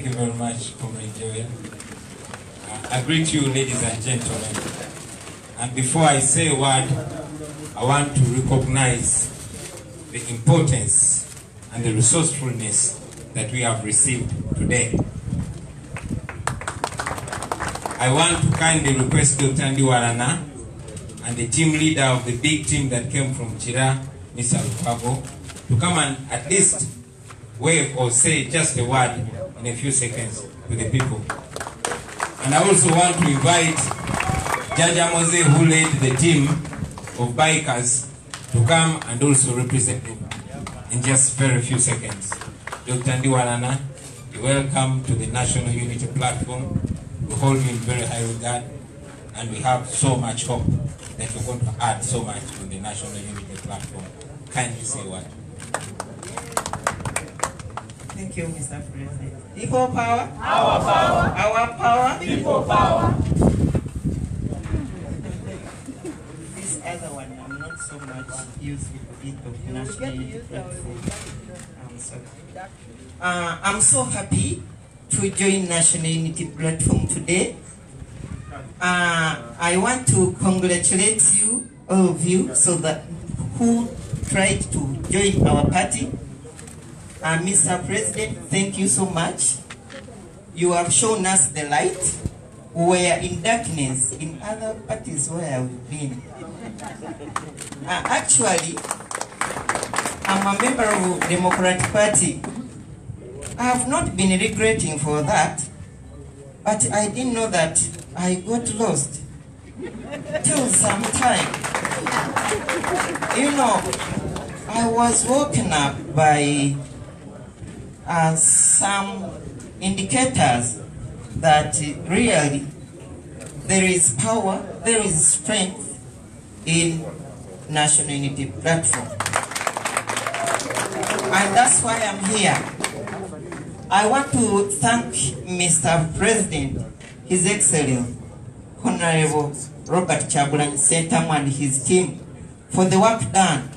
Thank you very much, Comrade Joel. I greet you, ladies and gentlemen. And before I say a word, I want to recognize the importance and the resourcefulness that we have received today. I want to kindly request Dr. Ndiwarana and the team leader of the big team that came from Chira, Mr. Lupago, to come and at least wave or say just a word in a few seconds to the people. And I also want to invite Jaja Mose, who led the team of bikers, to come and also represent him in just very few seconds. Dr. Ndiwarana, you're welcome to the National Unity Platform. We hold you in very high regard, and we have so much hope that you're going to add so much to the National Unity Platform. Kindly say what? Thank you, Mr. President. People power. Our power. Our power. People power. This other one, I'm not so much used with it of National Unity Platform. I'm sorry. I'm so happy to join National Unity Platform today. I want to congratulate you, all of you, so that who tried to join our party. Mr. President, thank you so much. You have shown us the light. We were in darkness in other parties where we've been. Actually, I'm a member of the Democratic Party. I have not been regretting for that, but I didn't know that I got lost till some time. You know, I was woken up by some indicators that really there is power, there is strength in National Unity Platform. And that's why I'm here. I want to thank Mr. President, His Excellency, Honorable Robert Kyagulanyi Ssentamu and his team for the work done,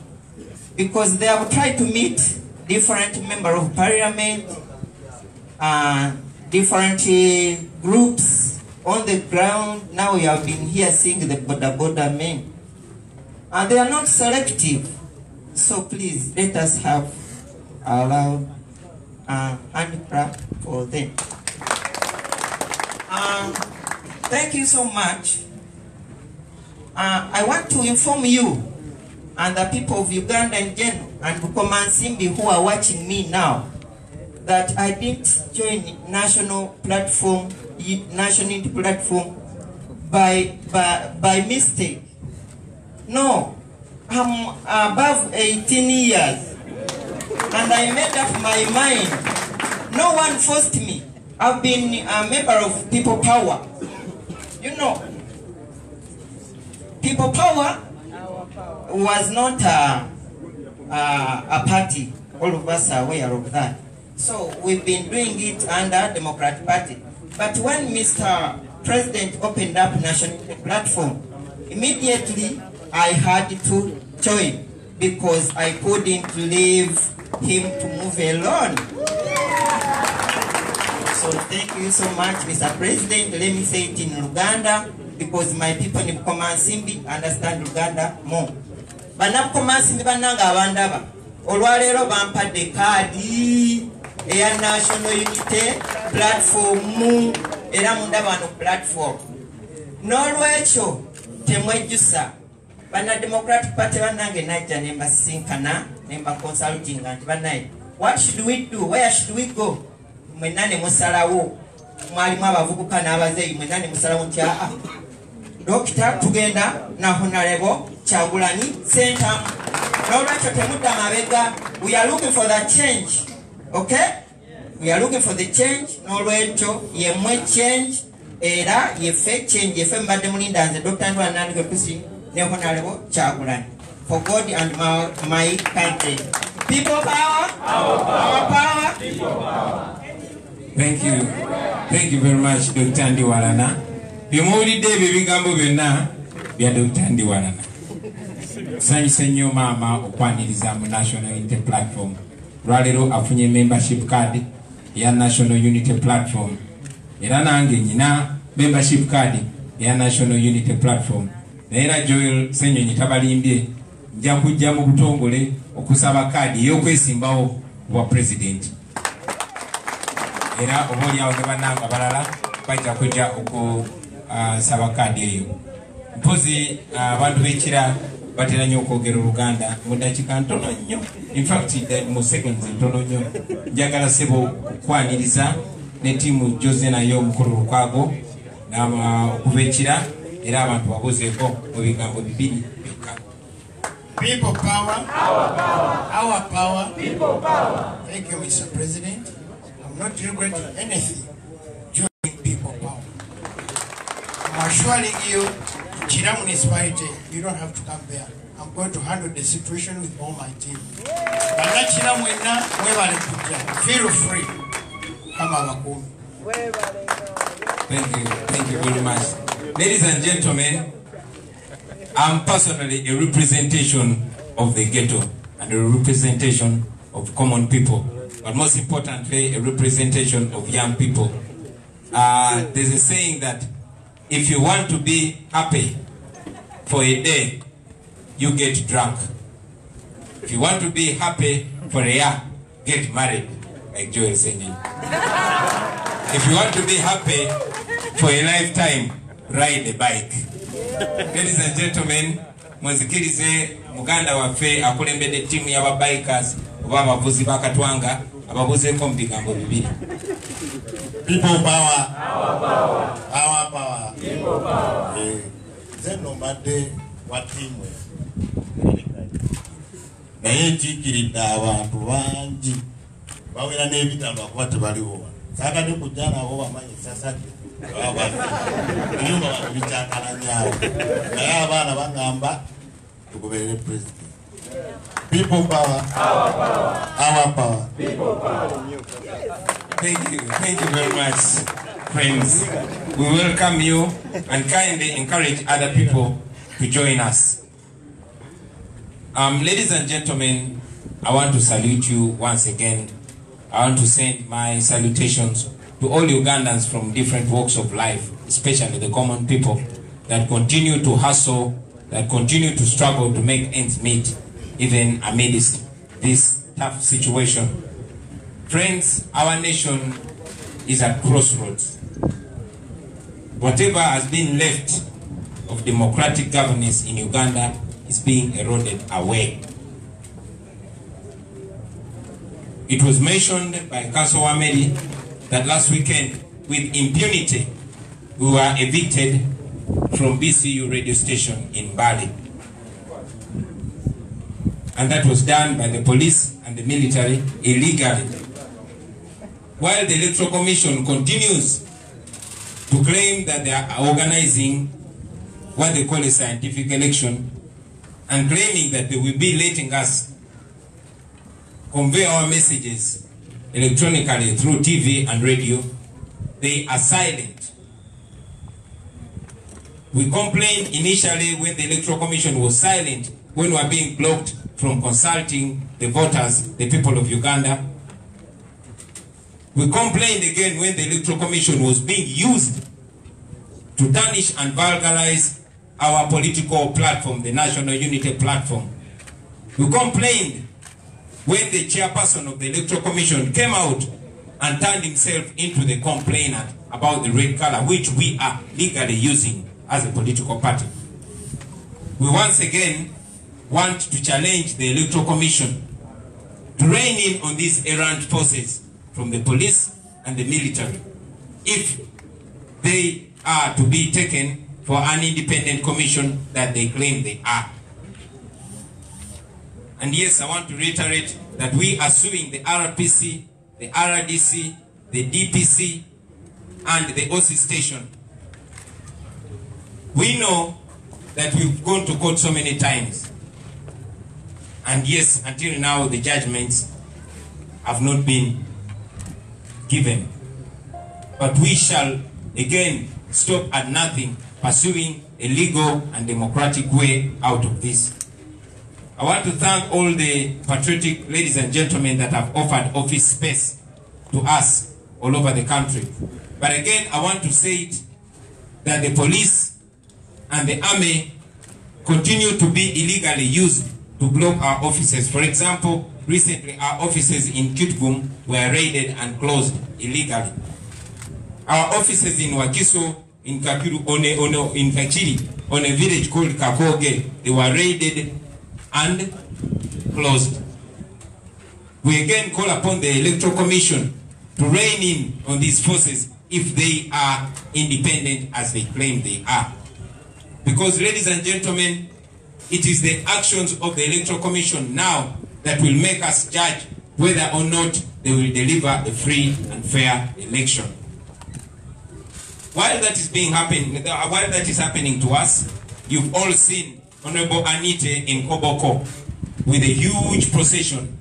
because they have tried to meet different members of parliament, different groups on the ground. Now we have been here seeing the border men. And they are not selective. So please, let us have a loud hand clap for them. Thank you so much. I want to inform you and the people of Uganda in general, and Bukoma Nsimbi who are watching me now, that I didn't join National Platform, National Unity Platform by mistake. No, I'm above 18 years, and I made up my mind. No one forced me. I've been a member of People Power. You know, People Power was not a party. All of us are aware of that. So we've been doing it under Democratic Party. But when Mr. President opened up National Platform, immediately I had to join because I couldn't leave him to move alone. So thank you so much, Mr. President. Let me say it in Luganda because my people in Bukoma Nsimbi understand Luganda more. Bukoma Nsimbi bananga abandaba. Olwalero bampadde kadi eya National Unity Platform era mundaba no platform. N'olwekyo temwejjusa. Bana Democratic Party banange najja nemba sinkana nemba consulting nti banaye. What should we do? Where should we go? Mwenane musalawo. Mwalimu abavubuka n'abazeeyi mwenane musalawo nti Dr. tugenda na Honorable Kyagulanyi Ssentamu. N'olwekyo temudda mabega. We are looking for the change. Okay? We are looking for the change. N'olwekyo yemwe change era yefe change yefe mbadde mulinda nze Dr. Ndiwarana Kusi ne Honorable Kyagulanyi. For God and my country. People power. Our power. People power. Thank you. Thank you very much, Dr. Ndiwarana. Byemuwulidde ebyo ebigambo byonna bya Dr. Ndiwarana. Nsanyuse nnyo maama okwaniriza mu National Unity Platform. Lwaleero afunye membership card ya National Unity Platform. Era nange nyina membership card ya National Unity Platform. Era Joel Senyonyi tabalimbye nja kujja mu butongole okusaba kadi y'okwesimbawo wa president. Era oboli awo ne bannanga balala bajja kujja okusaba kadi eyo. Mpozi abantu b'ekira batera nnyo okwogera Oluganda mu ddakiika ntono nnyo. In fact mu seconds ntono nnyo. Njagala sebo kwaniriza ne tiimu Jose nayo omukulu Lukwago okuva ekira era abantu babuzeeko mu bigambo bibiri byokka. People power. Our power. Our power. People power. Thank you, Mr. President. I'm not regretting anything during people power. I'm assuring you, Chira municipality, you don't have to come there. I'm going to handle the situation with all my team. Feel free. Thank you very much. Ladies and gentlemen, I'm personally a representation of the ghetto and a representation of common people, but most importantly, a representation of young people. There's a saying that if you want to be happy for a day, you get drunk. If you want to be happy for a year, get married, like Joel Senyonyi. If you want to be happy for a lifetime, ride a bike. Ladies and gentlemen, mwenzikirize muganda waffe akulembedde tiimu y'aba bikers oba abavuzi bakatwanga ababuzeeko mu bigambo bibiri. People power. Our power. Our power. People power. Zeno mbadde wa tiimu naye nkiikiridde abantu bangi bawera n'ebitalo akuba tebaliwo saakadde kujja nabo bamanyi sasadde ebyuma bantu bikyakalanyaawo naye abaana baŋŋamba tugoberere president. People power. Our power. Our power. People power. Thank you very much, friends. We welcome you and kindly encourage other people to join us. Ladies and gentlemen, I want to salute you once again. I want to send my salutations to all Ugandans from different walks of life, especially the common people that continue to hustle, that continue to struggle to make ends meet, even amidst this tough situation. Friends, our nation is at crossroads. Whatever has been left of democratic governance in Uganda is being eroded away. It was mentioned by Councillor Wameli that last weekend, with impunity, we were evicted from BCU radio station in Bali. And that was done by the police and the military illegally. While the Electoral Commission continues to claim that they are organizing what they call a scientific election and claiming that they will be letting us convey our messages electronically through TV and radio, they are silent. We complained initially when the Electoral Commission was silent, when we were being blocked from consulting the voters, the people of Uganda. We complained again when the Electoral Commission was being used to tarnish and vulgarize our political platform, the National Unity Platform. We complained when the chairperson of the Electoral Commission came out and turned himself into the complainant about the red color, which we are legally using as a political party. We once again want to challenge the Electoral Commission to rein in on these errant forces from the police and the military, if they are to be taken for an independent commission that they claim they are. And yes, I want to reiterate that we are suing the RPC, the RDC, the DPC, and the OC station. We know that we've gone to court so many times. And yes, until now, the judgments have not been given. But we shall again stop at nothing, pursuing a legal and democratic way out of this. I want to thank all the patriotic ladies and gentlemen that have offered office space to us all over the country. But again, I want to say it, that the police and the army continue to be illegally used to block our offices. For example, recently our offices in Kitgum were raided and closed illegally. Our offices in Wakiso, in Kakiru, in Kachiri, on a village called Kakoge, they were raided and closed. We again call upon the Electoral Commission to rein in on these forces if they are independent as they claim they are. Because, ladies and gentlemen, it is the actions of the Electoral Commission now that will make us judge whether or not they will deliver a free and fair election. While that is happening to us, you've all seen Honorable Anite in Koboko with a huge procession.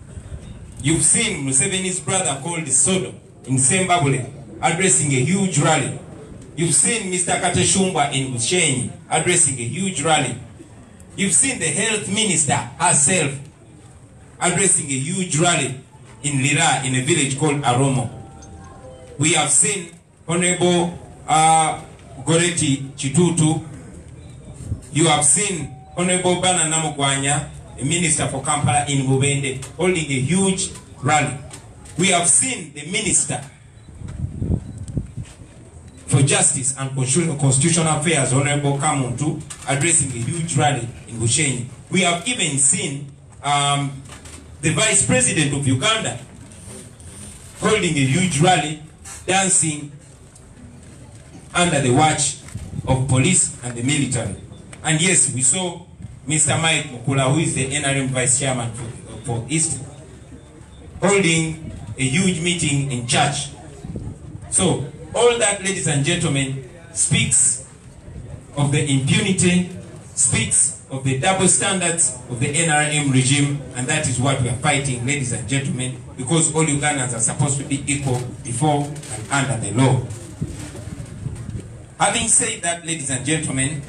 You've seen Museveni's brother called Sodo in Zimbabwe addressing a huge rally. You've seen Mr. Kateshumba in Bushenyi addressing a huge rally. You've seen the health minister herself addressing a huge rally in Lira, in a village called Aromo. We have seen Honorable Goreti Chitutu. You have seen Honorable Bana Namugwanya, a minister for Kampala in Bubende, holding a huge rally. We have seen the minister for Justice and Constitutional Affairs, Honorable Kamuntu, addressing a huge rally in Bushenyi. We have even seen the Vice President of Uganda holding a huge rally, dancing under the watch of police and the military. And yes, we saw Mr. Mike Mukula, who is the NRM Vice Chairman for East, holding a huge meeting in church. So, all that, ladies and gentlemen, speaks of the impunity, speaks of the double standards of the NRM regime, and that is what we are fighting, ladies and gentlemen, because all Ugandans are supposed to be equal before and under the law. Having said that, ladies and gentlemen,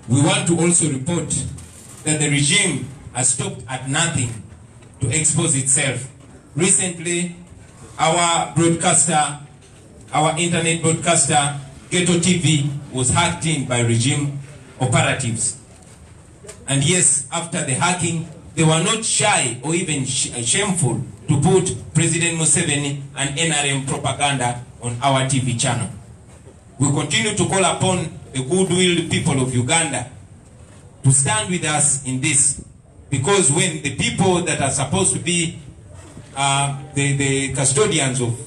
we want to also report that the regime has stopped at nothing to expose itself. Recently, our broadcaster, our internet broadcaster, Ghetto TV, was hacked in by regime operatives. And yes, after the hacking, they were not shy or even shameful to put President Museveni and NRM propaganda on our TV channel. We continue to call upon the goodwill people of Uganda to stand with us in this, because when the people that are supposed to be the custodians of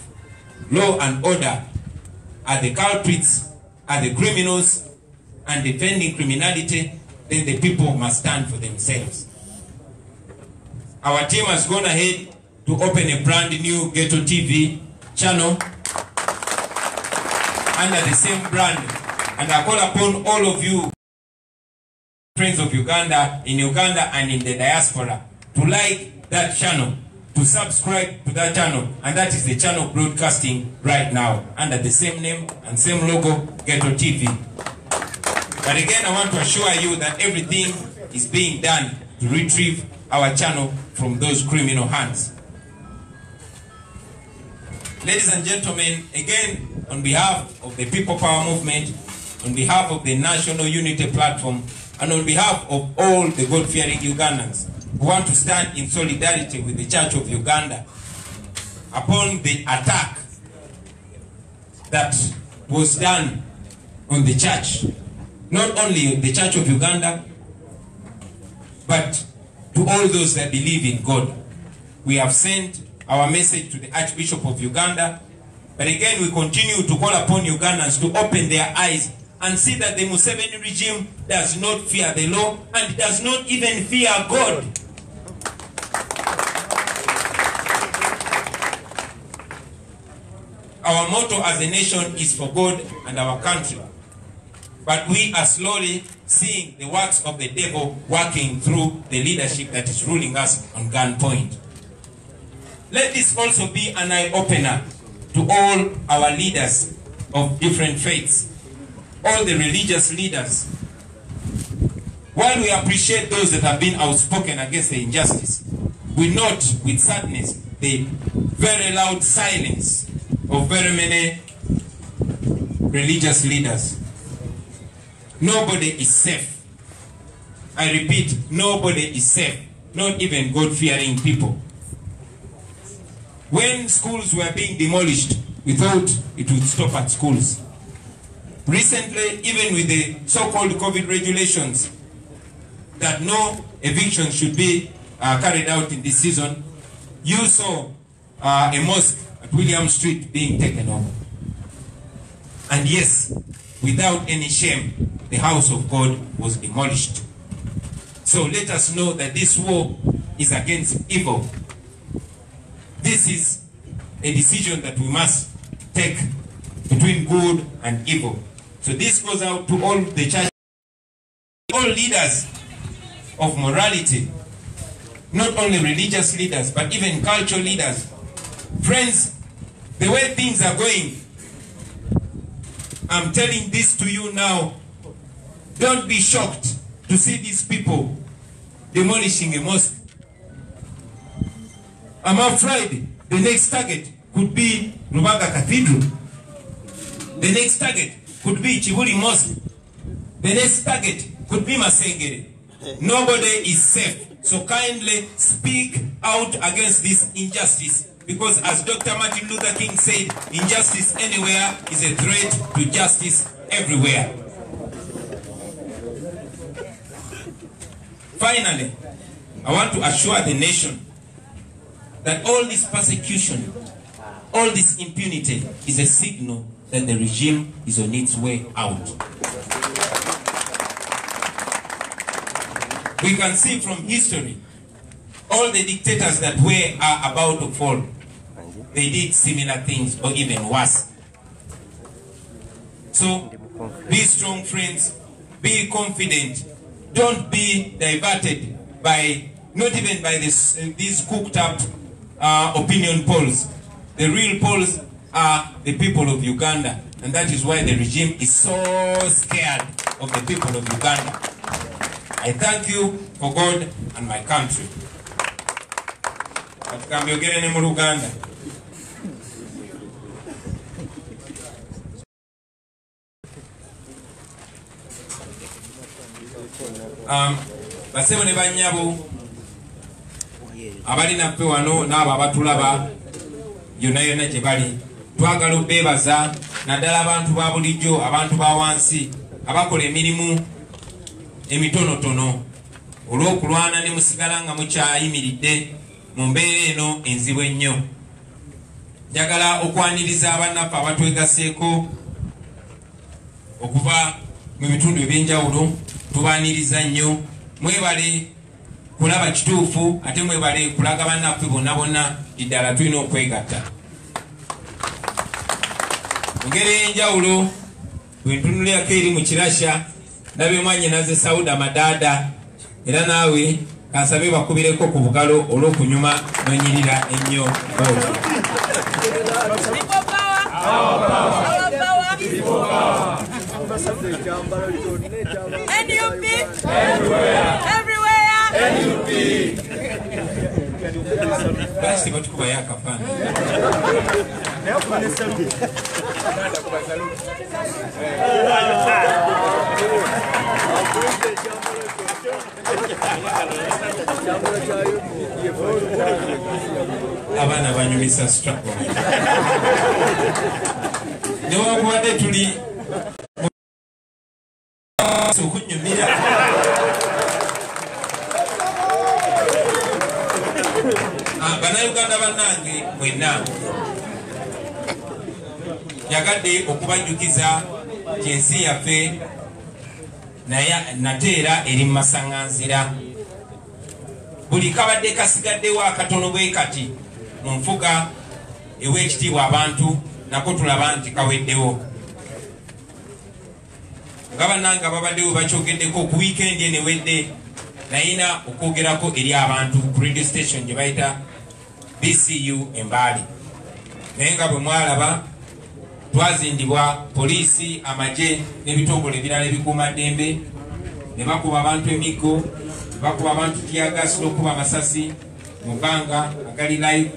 law and order are the culprits, are the criminals, and defending criminality, then the people must stand for themselves. Our team has gone ahead to open a brand new Ghetto TV channel under the same brand, and I call upon all of you, friends of Uganda, in Uganda and in the diaspora, to like that channel, to subscribe to that channel, and that is the channel broadcasting right now under the same name and same logo, Ghetto TV. But again, I want to assure you that everything is being done to retrieve our channel from those criminal hands. Ladies and gentlemen, again, on behalf of the People Power Movement, on behalf of the National Unity Platform, and on behalf of all the God-fearing Ugandans who want to stand in solidarity with the Church of Uganda upon the attack that was done on the church, not only the Church of Uganda, but to all those that believe in God. We have sent our message to the Archbishop of Uganda, but again we continue to call upon Ugandans to open their eyes and see that the Museveni regime does not fear the law and does not even fear God. Our motto as a nation is for God and our country. But we are slowly seeing the works of the devil working through the leadership that is ruling us on gunpoint. Let this also be an eye-opener to all our leaders of different faiths, all the religious leaders. While we appreciate those that have been outspoken against the injustice, we note with sadness the very loud silence of very many religious leaders. Nobody is safe. I repeat, nobody is safe, not even God-fearing people. When schools were being demolished, we thought it would stop at schools. Recently, even with the so-called COVID regulations, that no eviction should be carried out in this season, you saw a mosque at William Street being taken over. And yes, without any shame, the house of God was demolished. So let us know that this war is against evil. This is a decision that we must take between good and evil. So this goes out to all the church, all leaders of morality, not only religious leaders, but even cultural leaders. Friends, the way things are going, I'm telling this to you now, don't be shocked to see these people demolishing a mosque. I'm afraid the next target could be Rubaga Cathedral. The next target could be Chibuli Mosque. The next target could be Masengere. Nobody is safe. So kindly speak out against this injustice, because as Dr. Martin Luther King said, injustice anywhere is a threat to justice everywhere. Finally, I want to assure the nation that all this persecution, all this impunity is a signal that the regime is on its way out. We can see from history, all the dictators that are about to fall, they did similar things or even worse. So, be strong, friends, be confident, don't be diverted by, not even by these cooked up opinion polls. The real polls are the people of Uganda, and that is why the regime is so scared of the people of Uganda. I thank you for God and my country. Basebo ne banyabo abali naffe wano n'abo abatulaba yonna gye bali, twagala obeebaza naddala abantu ba bulijjo, abantu ba wansi abakola emirimu emitonotono olw'okulwana ne musigala nga mukyayimiridde mu mbeera eno enzibu ennyo. Njagala okwaniriza abannaffe abatwegaseeko okuva mu bitundu eby'enjawulo, tubaaniriza nnyo. Mwebale kulaba kituufu, ate mwebale kulaga bannaffe bonna bonna iddala tulina okwegatta. Mu ngeri ey'enjawulo bwe ntunulyako eri mu kirasha ndabye mwannyinaze Sauda Madada, era naawe kansabe bakubireko ku bugalo olw'okunyuma n'onyirira ennyo booto. NUP everywhere. NUP. Basi batukubayo akafaana. Abaana banyumisa struggle. Newankubadde tuli okunyumira bannayuganda bannange mwenna, yagadde okubajjukiza ensi yaffe nate era eri mu masaŋŋanzira. Buli kabadde kasigaddewo akatono bwe kati mu nfuga ew'ekitiibwa abantu nako tulaba nti kaweddewo. Nga bannange ababaddewo bakyogeddeko ku wiikendi eno ewedde, nayina okwogerako eri abantu ku radio station gye bayita BCU Embaali. Naye nga bwe mwalaba twazindibwa poliisi, amagye n'ebitongole ebirala ebikuumaddembe, ne bakuba abantu emiggo, ne bakuba abantu tiyagasi n'okuba amasasi mu bbanga agali live,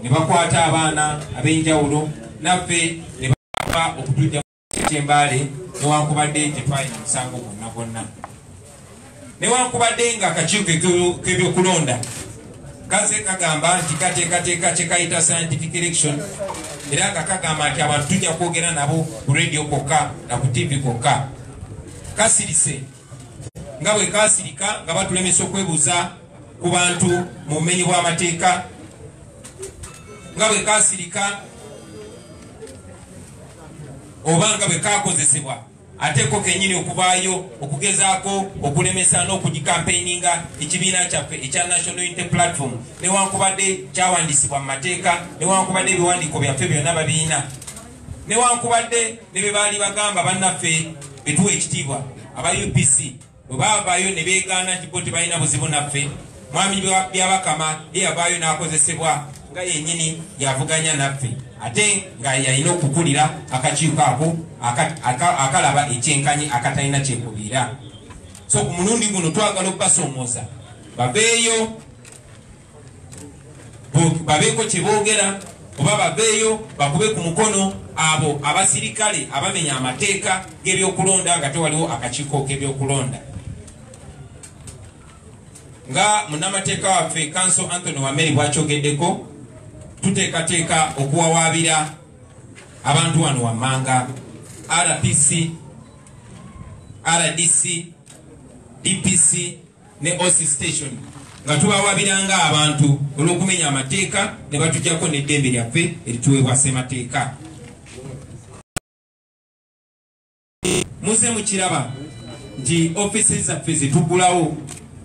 ne bakwata abaana ab'enjawulo naffe ne baba okutujja kyembaale newankubadde tetwalina musango gwonna newankubadde nga akakiiko k'ebyokulonda kaze kagamba nti kateekateeka kye kayita scientific election era nga kagamba nti abantu tujja kwogera nabo ku radio kokka na ku TV kokka kasirise nga bwe kasirika nga batulemesa okwebuuza ku bantu mu bumenyi bw'amateeka nga bwe kasirika oba nga bwe kakozesebwa ate ko kenyini okuvaayo okugezaako okulemesa n'okugikampeininga ekibiina kyaffe ekya National Unity Platform newankubadde kyawandisibwa mu mateeka newankubadde ebiwandiiko byaffe byonna babiina newankubadde ne bwe baali bagamba bannaffe betuwa ekitiibwa aba UPC bwe baavaayo ne beegaana nti bo tebalina buzibu naffe mwami byabakama yeyavaayo n'akozesebwa nga yennyini yavuganya naffe ate nga yalina okukulira akakiiko ako akalaba ekyenkanyi akatalina kyekubiira. So ku mulundi guno twagala okubasoomooza baveeyo babeeko kye boogera oba baveeyo bakube ku mukono abo abasirikale abamenya amateeka g'ebyokulonda nga tewaliwo akakiiko k'ebyokulonda. Nga munnamateeka waffe Council Anthony Wameri bw'akyogeddeko tuteekateeka okuwawaabira abantu wano wammanga RPC, RDC, DPC ne OC station nga tubawaabiranga abantu olw'okumenya amateeka ne batujjako n'eddembe lyaffe erituweebwa ssemateeka. Muze mukiraba nti offices zaffe zetugulawo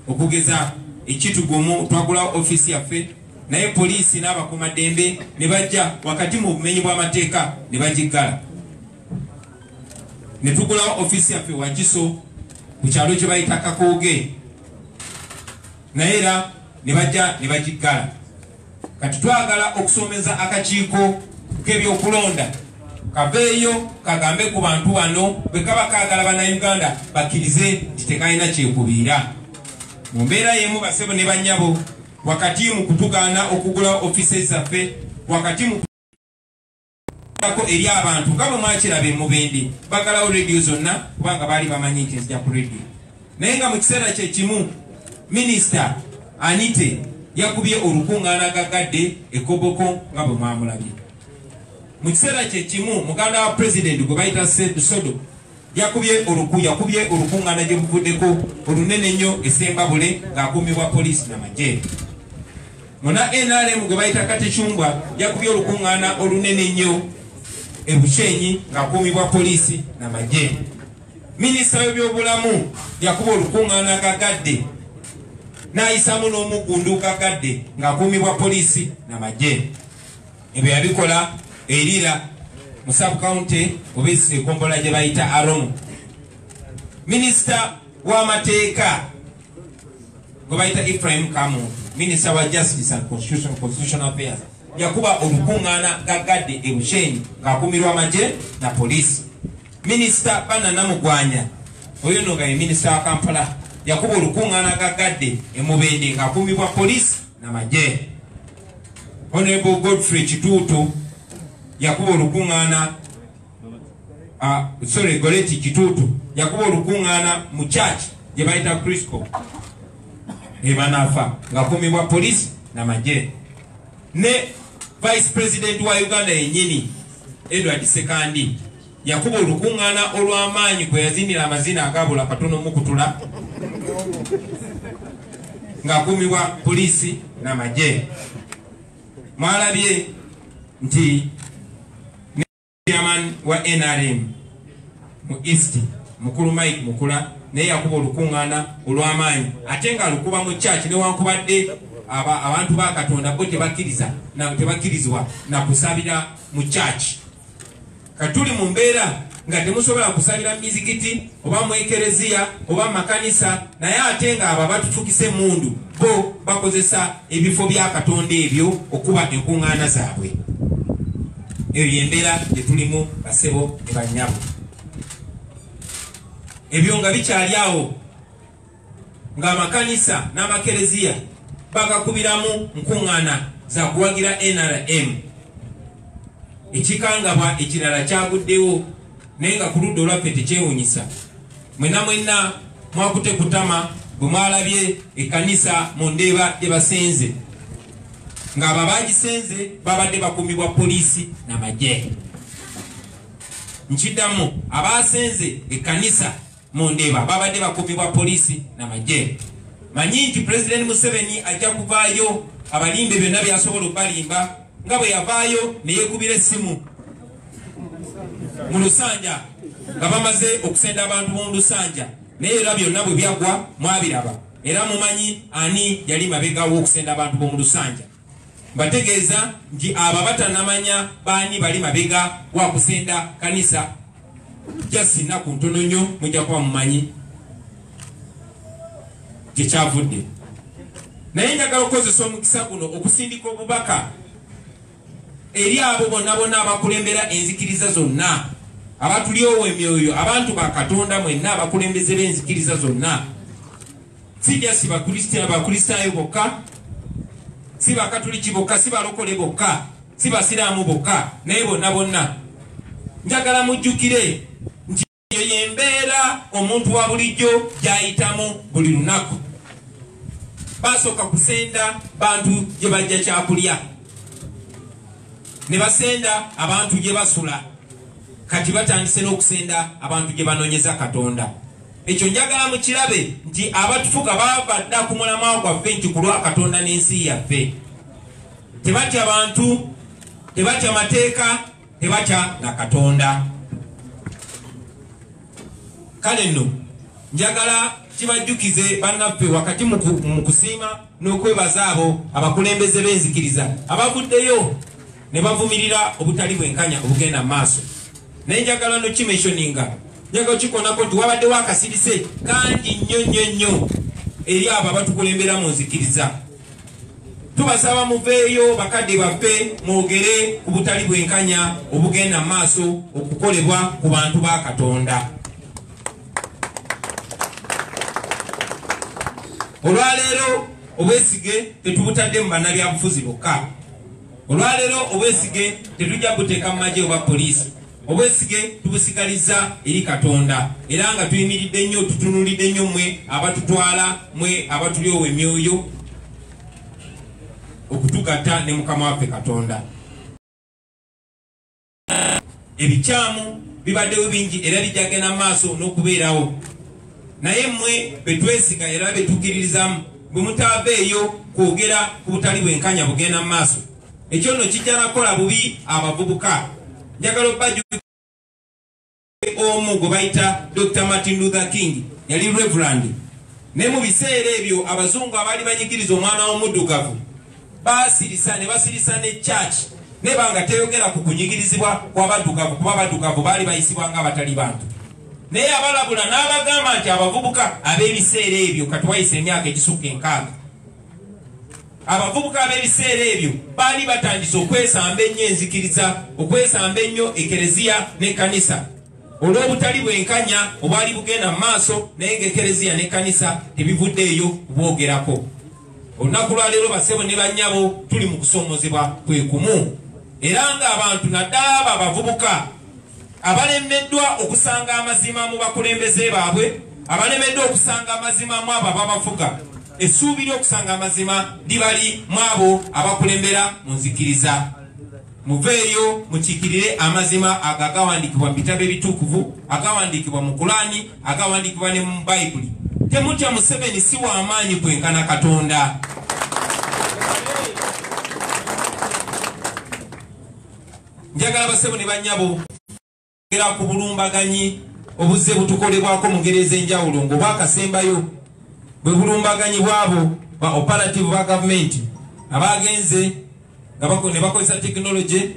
okugeza ekitugumu twagulawo office yaffe naye poliisi n'abakuumaddembe ne bajja wakati mu bumenyi bw'amateeka ne bagiggala ne tugulawo office yaffe Wakiso ku kyalo kye bayita Kakooge naye era ne bajja ne bagiggala. Kati twagala okusoomeza akakiiko k'ebyokulonda kaveeyo kagambe ku bantu wano bwe kaba kaagala bannayuganda bakkirize nti tekalina kyekubiira mu mbeera y'emu basebo ne bannyabo wakati mu kutugaana okugula offices zaffe wakati mu ko eri abantu nga bwe mwakiraba Mubende bagalawo radio zonna kubanga baali bamanyi nti nzija ku radio naye nga mu kiseera kye kimu Minisita Anite yakubye olukuŋŋaana gagadde ekoboko nga bwe mwamulabye. Mu kiseera kye kimu muganda wa President gwe bayita Sodo yakubye olukuŋŋaana gye buvuddeko olunene nnyo esembabule ng'akuumibwa poliisi n'amagye. Muna NRM gwe bayita Katechumbwa yakubye olukuŋŋaana olunene nnyo Bushenyi ng'akuumibwa poliisi n'amagye. Minisita w'ebyobulamu yakuba olukuŋŋaana gagadde n'ayisaamu n'omuggundu gagadde ng'akuumibwa poliisi n'amagye. Ebyo yabikola erira mu sub-county oba ekombola gye bayita Aromu. Minisita w'amateeka gwe bayita Ephraim Kamuntu, Minisita wa Justice and Constitutional Affairs yakuba olukuŋŋaana gagadde Bushenyi ng'akuumirwa amagye na poliisi. Minisita Bananamugwanya oyo no nga ye minisita wa Kampala yakuba olukuŋŋaana gagadde Mubende ng'akuumibwa poliisi n'amagye. Honorable Godfrey Kituutu yakuba olukuŋŋaana Goleti Kituutu yakuba olukuŋŋaana mu church gye bayita Crisco ebanafa ng'akuumibwa poliisi n'amagye. Ne Vice President wa Uganda yennyini Edward Sekandi yakuba olukuŋŋaana olw'amaanyi kwe yazinira amazina agabula katono mukutula ng'akuumibwa poliisi n'amagye. Mwalabye nti chairman wa NRM mu East mukulu Mike Mukula naye yakuba olukuŋŋaana olw'amaanyi ate nga lukuba mu church newankubadde abantu ba Katonda bo tebakkirizibwa na kusabira mu church. Katuli mu mbeera nga temusobola kusabira mizikiti oba mu ekereziya oba makanisa naye ate nga abo batutukise mundu bo bakozesa ebifo bya Katonda ebyo okuba enkuŋŋaana zaabwe. Eyo yembeera tetulimu basebo ne bannyabo. Ebyo nga bikyali awo ng'amakanisa n'amakereziya bagakubiramu nkuŋŋaana za kuwagira NRM ekikangabwa ekirala kyaguddewo naye nga ku ludda olwaffe tekyewunyisa. Mwenna mwakute kutama bwe mwalabye ekkanisa mu Ndeeba gye basenze ng'abo bagisenze babadde bakuumibwa poliisi n'amagye. Nkiddamu abasenze ekkanisa mu Ndeeba babadde bakuumibwa poliisi n'amagye. Manyi nti President Museveni ajja kuvaayo abalimbe byonna byasobola okubalimba nga bwe yavaayo ne yeekubira essimu mu Lusanja nga bamaze okusenda abantu mu Lusanja, naye era byonna bwe byagwa mwabiraba era mumanyi ani yali mabegawo okusenda abantu b'omu Lusanja. Bategeeza nti abo batanamanya baani bali mabega wa kusenda kanisa just nnaku ntono nnyo mujja kuba mumanyi gye kyavudde. Naye njagala okukozesa omukisa guno okusindika obubaka eri abo bonna abakulembera enzikiriza zonna, abatulyowo emyoyo, abantu ba Katonda mwenna abakulembeze b'enzikiriza zonna. Sijja si bakristaayo bokka, si bakatuliki bokka, si balokole bokka, si basiraamu bokka, naye bonna njagala mujjukire nti eyo y'embeera omuntu wa bulijjo gy'ayitamu buli lunaku. Basooka kusenda bantu gye bajja kyakulya, ne basenda abantu gye basula, kati batandise n'okusenda abantu gye banoonyeza Katonda. Ekyo njagala mukirabe nti abatufuga babadda ku mulamwa gwaffe nti ku lwa Katonda n'ensi yaffe. Tebatya bantu, tebatya mateeka, tebatya na Katonda. Kale nno njagala kibajjukize bannaffe wakati mu kusiima n'okwebaza abo abakulembeze b'enzikiriza abavuddeyo ne bavumirira obutali bwenkanya obugenda mu maaso. Naye njagala no kimentioninga, njagala kikonako nti wabaddewo akasirise kangi nnyo eri abo abatukulembera mu nzikiriza. Tubasaba muveeyo bakadde baffe mwogere ku butali bwenkanya obugenda mu maaso okukolebwa ku bantu ba Katonda. Olwaleero obwesige tetubutadde mu bannabyabufuzi bokka. Olwaleero obwesige tetujja buteeka mu magye oba poliisi. Obwesige tubusigaliza eri Katonda era nga tuyimiridde nnyo tutunulidde nnyo mmwe abatutwala, mmwe abatulyowo emyoyo okutugatta ne Mukama waffe Katonda. Ebikyamu bibaddewo bingi era bijjagenda mu maaso n'okubeerawo, naye mmwe betwesiga era betukkiririzamu bwe mutaaveeyo kwogera ku butali bwenkanya bugenda mu maaso, ekyo nno kijja nakola bubi abavubuka. Njagala obajjukize omu gwe bayita Dr. Martin Luther King yali Reverend, naye mu biseera ebyo abazungu abaali banyigiriza omwana w'omuddugavu basirisa ne basirisa ne church nebanga teyogera ku kunyigirizibwa kw'abaddugavu kuba abaddugavu baali bayisibwa nga abatali bantu. Naye abalabula n'abagamba nti abavubuka ab'ebiseera ebyo katuwayise emyaka egisukka 6, abavubuka ab'ebiseera ebyo baali batandise okwesamba ennyo enzikiriza, okwesamba ennyo ekereziya n'ekkanisa olw'obutali bwenkanya obwali bugenda mu maaso, naye ng'ekereziya n'ekkanisa tebivuddeeyo bwogerako. Olunaku lwa leero basebo ne bannyabo tuli mu kusoomozebwa kwe kumu, era ng'abantu naddala abo abavubuka abalemeddwa okusanga amazima mu bakulembeze baabwe, abalemeddwa okusanga amazima mu abo ababafuga, essuubi ly'okusanga amazima libali mu abo abakulembera mu nzikiriza. Muveeyo mukiikirire amazima agagawandiikibwa mu bitabo ebitukuvu, agawandiikibwa mu Kurani, agawandiikibwa ne mu Bayibuli. Temutya Museveni si w'amaanyi kwenkana Katonda. Njagala basebo ne bannyabo era ku bulumbaganyi obuzze butukolebwako mu ngeri ez'enjawulo ng'obwakasembayo bwe bulumbaganyi bwabo ba operative ba gavumenti abagenze ne bakozesa tekinologi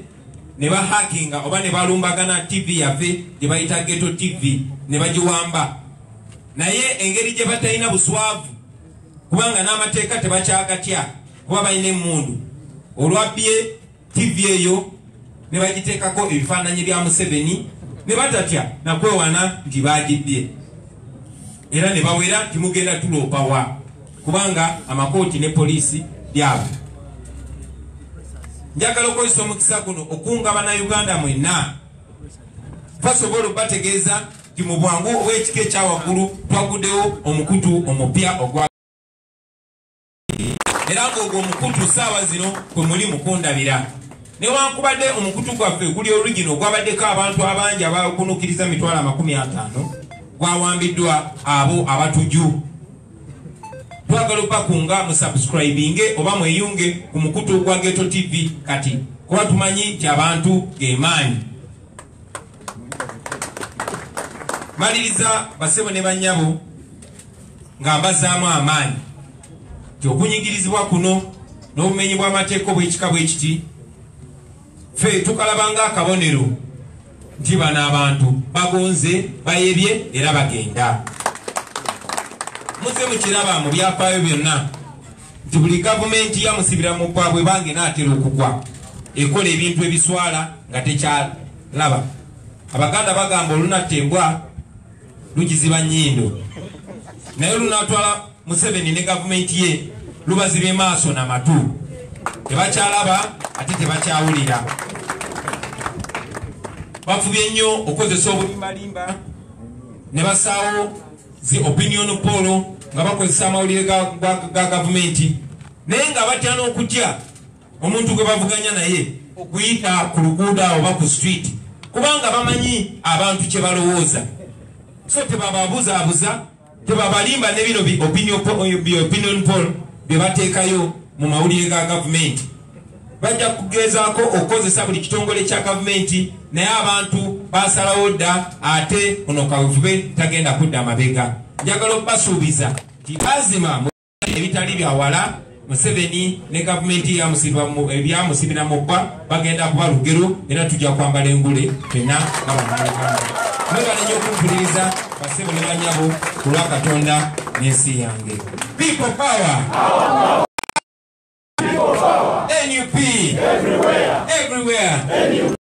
ne bahakinga oba ne balumbagana TV yaffe gye bayita Ghetto TV ne bagiwamba. Naye engeri gye batalina buswavu kubanga n'amateeka tebakyagatya kuba balina emmundu, olwabbye TV eyo ne bagiteekako ebifaananyi bya Museveni ne batatya nakwewana nti bagibbye era ne bawera nti mugenda tuloopawa kubanga amakooti ne poliisi byabwe. njagala okozesa omukisa guno okunga bannayuganda mwenna basobola okubategeeza nti mu bwangu obw'ekika ekyawaggulu twaguddewo omukutu omupya ogwa era ng'ogwo omukutu ssaawa zino kwe muli mukundabira newankubadde omukutu gwaffe guli origino gwabaddeko abantu abangi abakunukiriza 50,000 gwawambiddwa abo abatuju. Twagala okubakunga musubscribinge oba mweyunge ku mukutu gwa Ghetto TV kati kuba tumanyi nti abantu gemaanyi. Maliriza basebo ne bannyabo nga mbazaamu amaanyi nti okunyigirizibwa kuno n'obumenyi bw'amateeka obw'ekika bwe kiti ffe tukalabanga akabonero nti bano abantu bagonze bayebye era bagenda. Muze mukiraba mu byafaayo byonna nti buli gavumenti yamusibira mu bwabwe bange naatera okugwa ekola ebintu ebiswala nga tekyalaba. Abaganda bagamba olunatta embwa lugiziba nnyindo, naye lunatwala Museveni ne gavumenti ye lubazibe maaso n'amatu, tebakyalaba ate tebakyawulira. Bafubye nnyo okozesa obulimbalimba ne basaawo zi opinion poll nga bakozesa amawulire ga gavumenti, naye nga batya n'okutya omuntu gwe bavuganya naye okuyita ku luguudo oba ku street kubanga bamanyi abantu kye balowooza. So tebababuzaabuza, tebabalimba ne bino opinion poll bye bateekayo mu mawulire ga gavumenti. Bajja kugezaako okukozesa buli kitongole kya gavumenti, naye abantu basalawo dda ate ono kavube tagenda kudda mabega. Njagala okubasuubiza nti lazima mu ebitali byawala Museveni ne gavumenti ebyamusibira mu bba bagenda kuba lugero era tujja kwambala engule fena ng'abannayuganda. Mwebale nnyo okumpuliriza basebo ne bannyabo ku lwa Katonda n'ensi yange. People power! NUP! Everywhere!